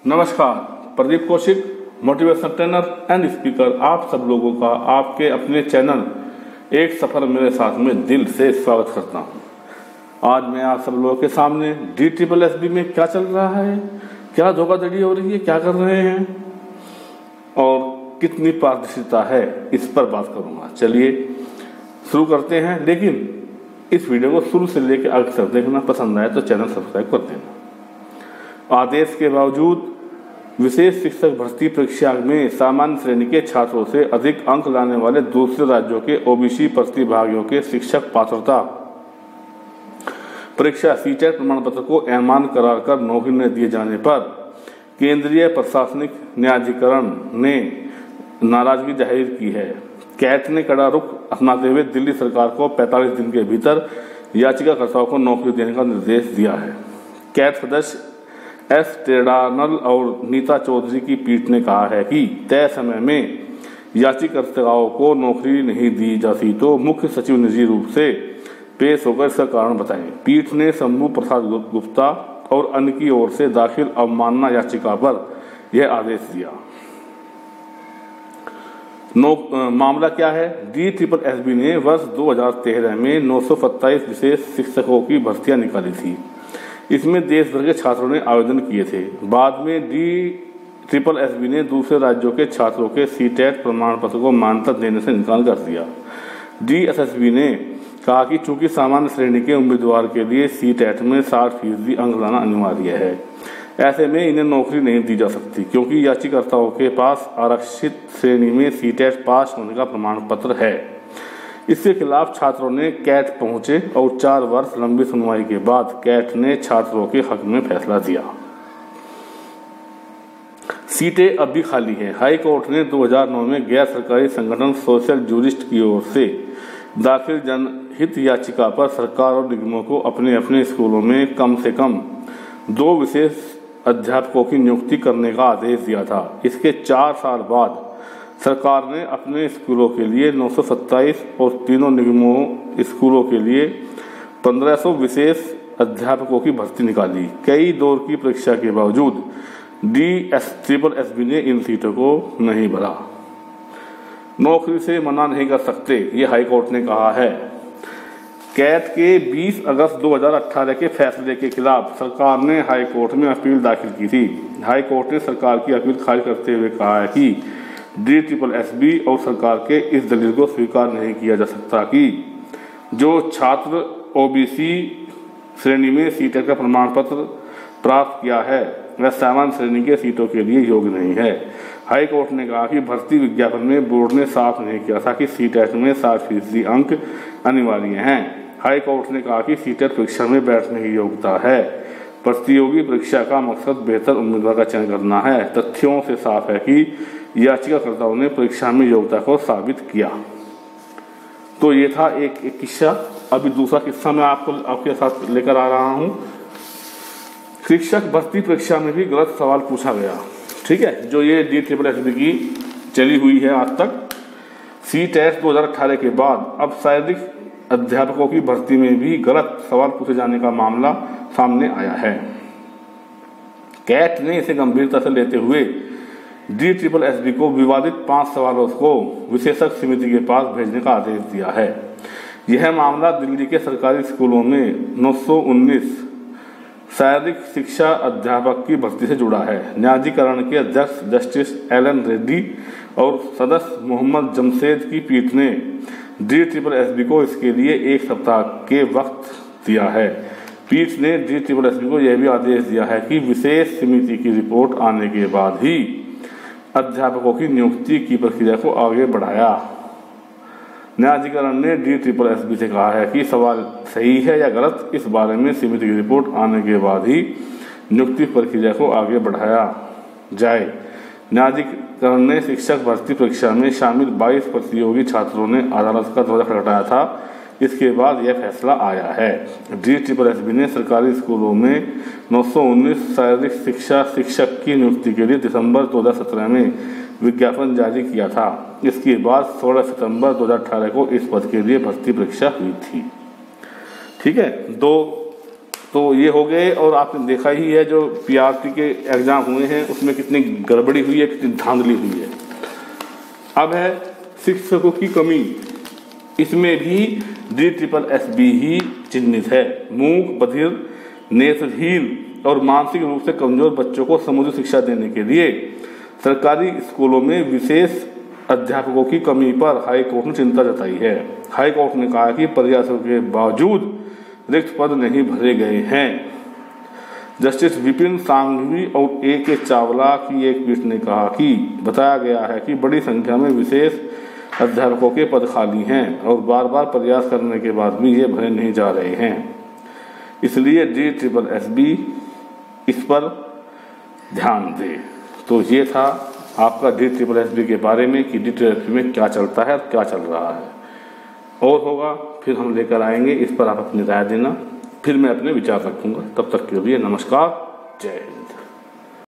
नमस्कार, Pradeep Kaushik, motivational trainer and speaker, आप सब लोगों का आपके अपने चैनल एक सफर मेरे साथ में दिल से स्वागत करता हूं। आज मैं आप सब लोगों के सामने DSSB में क्या चल रहा है, क्या धोखाधड़ी हो रही है, क्या कर रहे हैं और कितनी पारदर्शिता है, इस पर बात करूंगा। चलिए शुरू करते हैं, लेकिन इस वीडियो को शुरू से लेकर आगे तक देखना। पसंद आए तो चैनल सब्सक्राइब कर देना। आदेश के बावजूद विशेष शिक्षक भर्ती परीक्षा में सामान्य श्रेणी के छात्रों से अधिक अंक लाने वाले दूसरे राज्यों के OBC प्रतिभागियों के शिक्षक पात्रता परीक्षा सीटेट प्रमाण पत्र को अमान्य करार कर नौकरी न दिए जाने पर केंद्रीय प्रशासनिक न्यायाधिकरण ने नाराजगी जाहिर की है। कैट ने कड़ा रुख अपनाते हुए दिल्ली सरकार को 45 दिन के भीतर याचिकाकर्ताओं को नौकरी देने का निर्देश दिया है। कैट सदस्य S. टेडानल और नीता चौधरी की पीठ ने कहा है कि तय समय में याचिकाकर्ताओं को नौकरी नहीं दी जाती तो मुख्य सचिव निजी रूप से पेश होकर इसका कारण बताएं। पीठ ने शंभू प्रसाद गुप्ता और अन्य की ओर से दाखिल अवमानना याचिका पर यह आदेश दिया। मामला क्या है? DSSB ने वर्ष 2013 में 927 विशेष शिक्षकों की भर्तियां निकाली थी। इसमें देश भर के छात्रों ने आवेदन किए थे। बाद में DSSB ने दूसरे राज्यों के छात्रों के सीटेट प्रमाण पत्र को मान्यता देने से इनकार कर दिया। DSSB ने कहा कि चूंकि सामान्य श्रेणी के उम्मीदवार के लिए सीटेट में 60% अंक लाना अनिवार्य है, ऐसे में इन्हें नौकरी नहीं दी जा सकती क्योंकि याचिकाकर्ताओं के पास आरक्षित श्रेणी में सीटेट पास होने का प्रमाण पत्र है। इसके खिलाफ छात्रों ने कैट पहुंचे और 4 वर्ष लंबी सुनवाई के बाद कैट ने छात्रों के हक में फैसला दिया। सीटें अब भी खाली हैं। हाई कोर्ट ने 2009 में गैर सरकारी संगठन सोशल जूरिस्ट की ओर से दाखिल जनहित याचिका पर सरकार और निगमों को अपने अपने स्कूलों में कम से कम 2 विशेष अध्यापकों की नियुक्ति करने का आदेश दिया था। इसके 4 साल बाद सरकार ने अपने स्कूलों के लिए 927 और तीनों निगमों स्कूलों के लिए 1500 विशेष अध्यापकों की भर्ती निकाली। कई दौर की परीक्षा के बावजूद DSSB ने इन सीटों को नहीं भरा। नौकरी से मना नहीं कर सकते, ये हाई कोर्ट ने कहा है। कैट के 20 अगस्त 2018 के फैसले के खिलाफ सरकार ने हाई कोर्ट में अपील दाखिल की थी। हाई कोर्ट ने सरकार की अपील खारिज करते हुए कहा है कि DSSB और सरकार के इस दलील को स्वीकार नहीं किया जा सकता कि जो छात्र OBC श्रेणी में सीटेट का प्रमाण पत्र प्राप्त किया है वह सामान्य श्रेणी के सीटों के लिए योग्य नहीं है। हाई कोर्ट ने कहा कि भर्ती विज्ञापन में बोर्ड ने साफ नहीं किया था कि सीटेट में 60% अंक अनिवार्य हैं। हाई कोर्ट ने कहा कि सीटेट परीक्षा में बैठने की योग्यता है। प्रतियोगी परीक्षा का मकसद बेहतर उम्मीदवार का चयन करना है। तथ्यों से साफ है कि याचिकाकर्ताओं ने परीक्षा में योग्यता को साबित किया। तो ये था एक किस्सा। अभी दूसरा किस्सा मैं आपके साथ लेकर आ रहा हूं। शिक्षक भर्ती परीक्षा में भी गलत सवाल पूछा गया। ठीक है, जो ये DSSB की चली हुई है आज तक। सीटेट 2018 के बाद अब शारीरिक अध्यापकों की भर्ती में भी गलत सवाल पूछे जाने का मामला सामने आया है। कैट ने इसे गंभीरता से लेते हुए DSSB को विवादित 5 सवालों को विशेषज्ञ समिति के पास भेजने का आदेश दिया है। यह मामला दिल्ली के सरकारी स्कूलों में 919 शारीरिक शिक्षा अध्यापक की भर्ती से जुड़ा है। न्यायाधिकरण के अध्यक्ष जस्टिस LN रेड्डी और सदस्य मोहम्मद जमशेद की पीठ ने DSSB को इसके लिए 1 सप्ताह के वक्त दिया है। पीठ ने DSSB को यह भी आदेश दिया है कि विशेष समिति की रिपोर्ट आने के बाद ही अध्यापकों की नियुक्ति की प्रक्रिया को आगे बढ़ाया। न्यायाधिकरण ने DSSB से कहा है कि सवाल सही है या गलत, इस बारे में समिति की रिपोर्ट आने के बाद ही नियुक्ति प्रक्रिया को आगे बढ़ाया जाए। न्यायाधिकरण ने शिक्षक भर्ती परीक्षा में शामिल 22 प्रतियोगी छात्रों ने अदालत का ध्वजा फहराया था। इसके बाद यह फैसला आया है। DSSB ने सरकारी स्कूलों में 919 शारीरिक शिक्षा शिक्षक की नियुक्ति के लिए दिसंबर 2017 में विज्ञापन जारी किया था। इसके बाद 16 सितंबर 2018 को इस पद के लिए भर्ती परीक्षा हुई थी। ठीक है, 2 तो ये हो गए। और आपने देखा ही है जो पीआरटी के एग्जाम हुए हैं उसमें कितनी गड़बड़ी हुई है, कितनी धांधली हुई है। अब है शिक्षकों की कमी, इसमें भी DSSB ही चिन्हित है। मूक, बधिर, नेत्रहीन और मानसिक रूप से कमजोर बच्चों को समुचित शिक्षा देने के लिए सरकारी स्कूलों में विशेष अध्यापकों की कमी पर हाईकोर्ट ने चिंता जताई है। हाईकोर्ट ने कहा कि प्रयासों के बावजूद रिक्त पद नहीं भरे गए हैं। जस्टिस विपिन सांघवी और AK चावला की एक पीठ ने कहा कि बताया गया है कि बड़ी संख्या में विशेष अध्यापकों के पद खाली हैं और बार बार प्रयास करने के बाद भी ये भरे नहीं जा रहे हैं, इसलिए DSSB इस पर ध्यान दे। तो ये था आपका DSSB के बारे में कि DSSB में क्या चलता है और क्या चल रहा है। और होगा फिर हम लेकर आएंगे, इस पर आप अपनी राय देना, फिर मैं अपने विचार रखूंगा। तब तक के लिए नमस्कार।